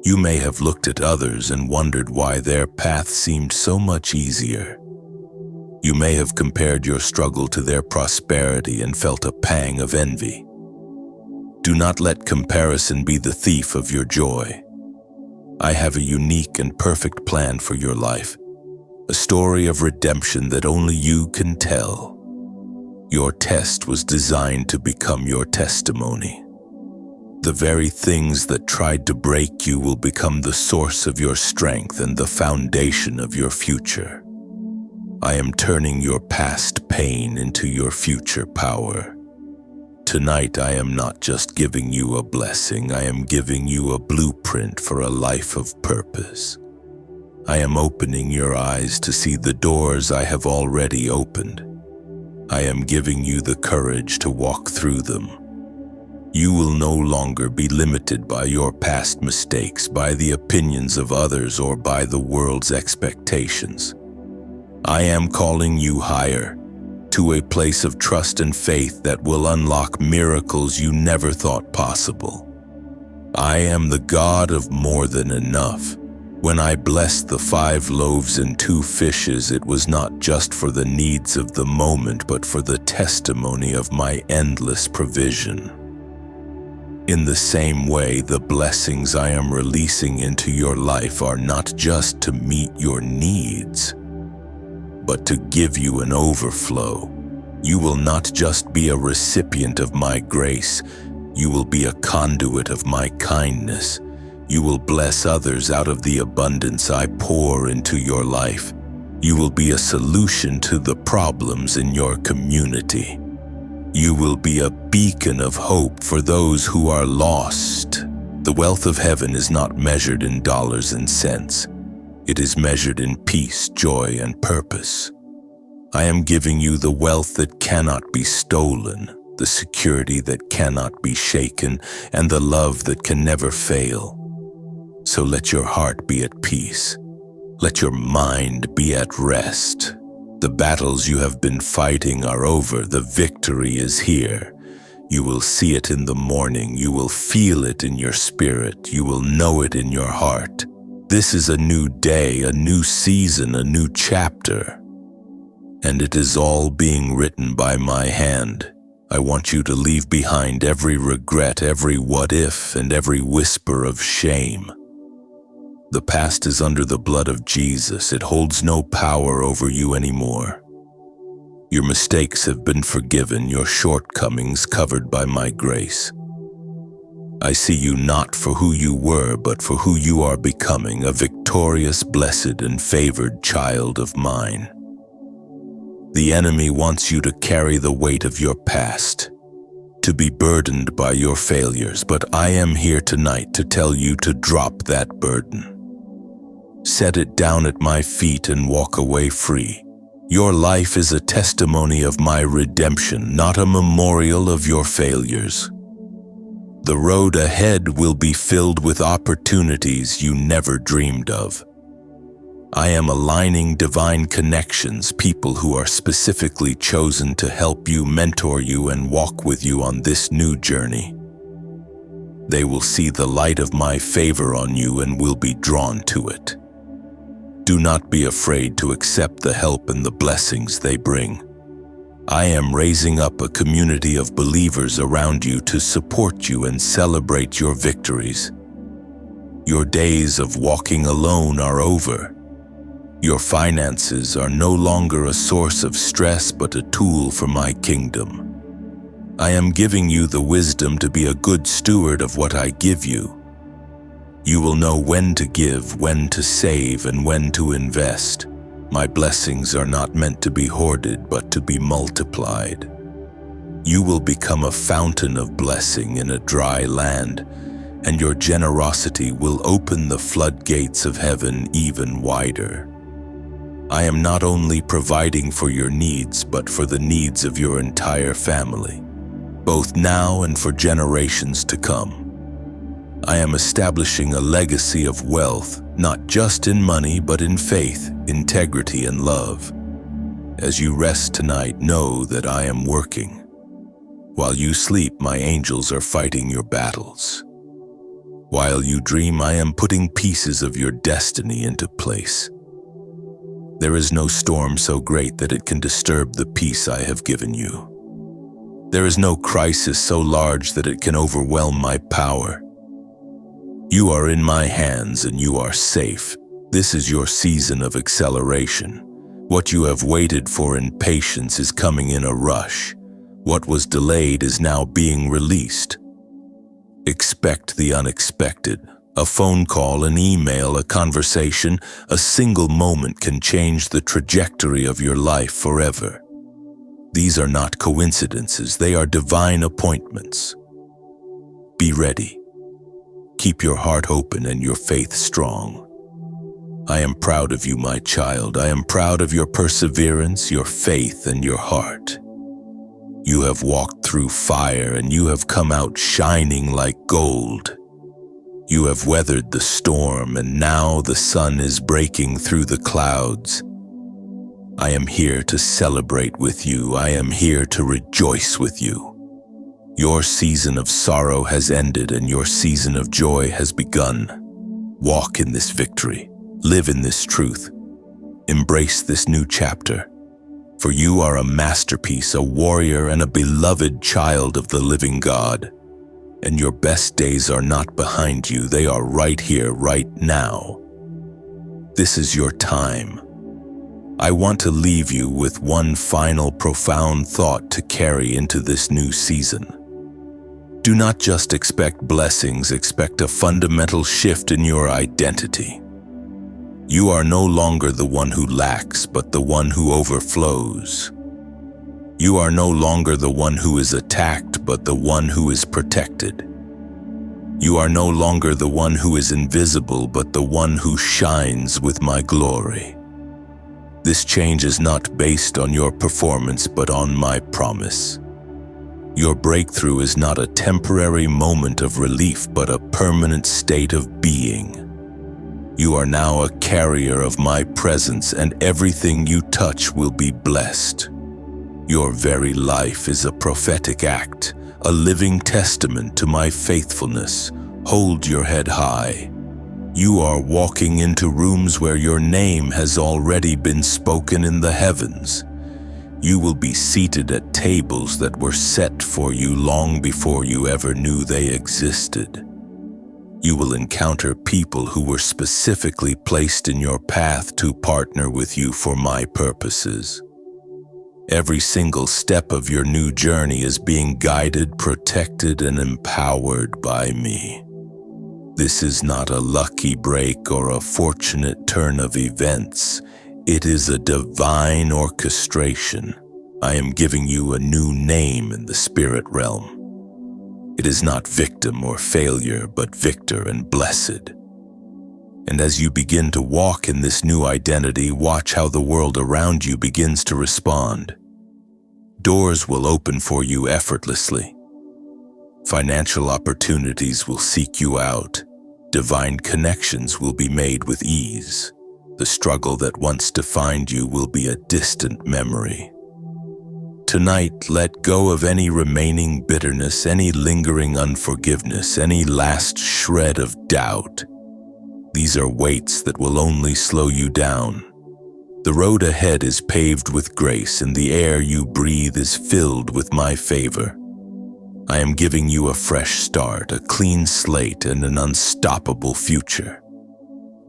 You may have looked at others and wondered why their path seemed so much easier. You may have compared your struggle to their prosperity and felt a pang of envy. Do not let comparison be the thief of your joy. I have a unique and perfect plan for your life, a story of redemption that only you can tell. Your test was designed to become your testimony. The very things that tried to break you will become the source of your strength and the foundation of your future. I am turning your past pain into your future power. Tonight, I am not just giving you a blessing, I am giving you a blueprint for a life of purpose. I am opening your eyes to see the doors I have already opened. I am giving you the courage to walk through them. You will no longer be limited by your past mistakes, by the opinions of others, or by the world's expectations. I am calling you higher, to a place of trust and faith that will unlock miracles you never thought possible. I am the God of more than enough. When I blessed the 5 loaves and 2 fishes, it was not just for the needs of the moment, but for the testimony of my endless provision. In the same way, the blessings I am releasing into your life are not just to meet your needs, but to give you an overflow. You will not just be a recipient of my grace, you will be a conduit of my kindness. You will bless others out of the abundance I pour into your life. You will be a solution to the problems in your community. You will be a beacon of hope for those who are lost. The wealth of heaven is not measured in dollars and cents. It is measured in peace, joy, and purpose. I am giving you the wealth that cannot be stolen, the security that cannot be shaken, and the love that can never fail. So let your heart be at peace. Let your mind be at rest. The battles you have been fighting are over. The victory is here. You will see it in the morning. You will feel it in your spirit. You will know it in your heart. This is a new day, a new season, a new chapter. And it is all being written by my hand. I want you to leave behind every regret, every what if, and every whisper of shame. The past is under the blood of Jesus. It holds no power over you anymore. Your mistakes have been forgiven, your shortcomings covered by my grace. I see you not for who you were, but for who you are becoming, a victorious, blessed, and favored child of mine. The enemy wants you to carry the weight of your past, to be burdened by your failures, but I am here tonight to tell you to drop that burden. Set it down at my feet and walk away free. Your life is a testimony of my redemption, not a memorial of your failures. The road ahead will be filled with opportunities you never dreamed of. I am aligning divine connections, people who are specifically chosen to help you, mentor you, and walk with you on this new journey. They will see the light of my favor on you and will be drawn to it. Do not be afraid to accept the help and the blessings they bring. I am raising up a community of believers around you to support you and celebrate your victories. Your days of walking alone are over. Your finances are no longer a source of stress, but a tool for my kingdom. I am giving you the wisdom to be a good steward of what I give you. You will know when to give, when to save, and when to invest. My blessings are not meant to be hoarded, but to be multiplied. You will become a fountain of blessing in a dry land, and your generosity will open the floodgates of heaven even wider. I am not only providing for your needs, but for the needs of your entire family, both now and for generations to come. I am establishing a legacy of wealth, not just in money, but in faith, integrity, and love. As you rest tonight, know that I am working. While you sleep, my angels are fighting your battles. While you dream, I am putting pieces of your destiny into place. There is no storm so great that it can disturb the peace I have given you. There is no crisis so large that it can overwhelm my power. You are in my hands and you are safe. This is your season of acceleration. What you have waited for in patience is coming in a rush. What was delayed is now being released. Expect the unexpected. A phone call, an email, a conversation, a single moment can change the trajectory of your life forever. These are not coincidences, they are divine appointments. Be ready. Keep your heart open and your faith strong. I am proud of you, my child. I am proud of your perseverance, your faith, and your heart. You have walked through fire, and you have come out shining like gold. You have weathered the storm, and now the sun is breaking through the clouds. I am here to celebrate with you. I am here to rejoice with you. Your season of sorrow has ended, and your season of joy has begun. Walk in this victory. Live in this truth. Embrace this new chapter. For you are a masterpiece, a warrior, and a beloved child of the living God. And your best days are not behind you. They are right here, right now. This is your time. I want to leave you with one final profound thought to carry into this new season. Do not just expect blessings, expect a fundamental shift in your identity. You are no longer the one who lacks, but the one who overflows. You are no longer the one who is attacked, but the one who is protected. You are no longer the one who is invisible, but the one who shines with my glory. This change is not based on your performance, but on my promise. Your breakthrough is not a temporary moment of relief, but a permanent state of being. You are now a carrier of my presence, and everything you touch will be blessed. Your very life is a prophetic act, a living testament to my faithfulness. Hold your head high. You are walking into rooms where your name has already been spoken in the heavens. You will be seated at tables that were set for you long before you ever knew they existed. You will encounter people who were specifically placed in your path to partner with you for my purposes. Every single step of your new journey is being guided, protected, and empowered by me. This is not a lucky break or a fortunate turn of events. It is a divine orchestration. I am giving you a new name in the spirit realm. It is not victim or failure, but victor and blessed. And as you begin to walk in this new identity, watch how the world around you begins to respond. Doors will open for you effortlessly. Financial opportunities will seek you out. Divine connections will be made with ease. The struggle that once defined you will be a distant memory. Tonight, let go of any remaining bitterness, any lingering unforgiveness, any last shred of doubt. These are weights that will only slow you down. The road ahead is paved with grace, and the air you breathe is filled with my favor. I am giving you a fresh start, a clean slate, and an unstoppable future.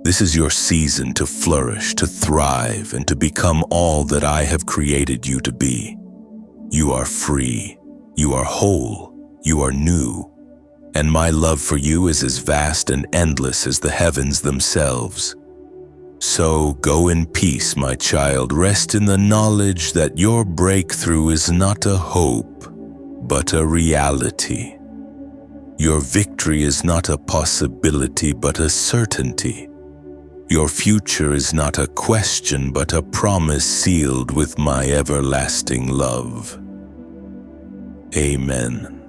This is your season to flourish, to thrive, and to become all that I have created you to be. You are free, you are whole, you are new, and my love for you is as vast and endless as the heavens themselves. So go in peace, my child. Rest in the knowledge that your breakthrough is not a hope, but a reality. Your victory is not a possibility, but a certainty. Your future is not a question, but a promise sealed with my everlasting love. Amen.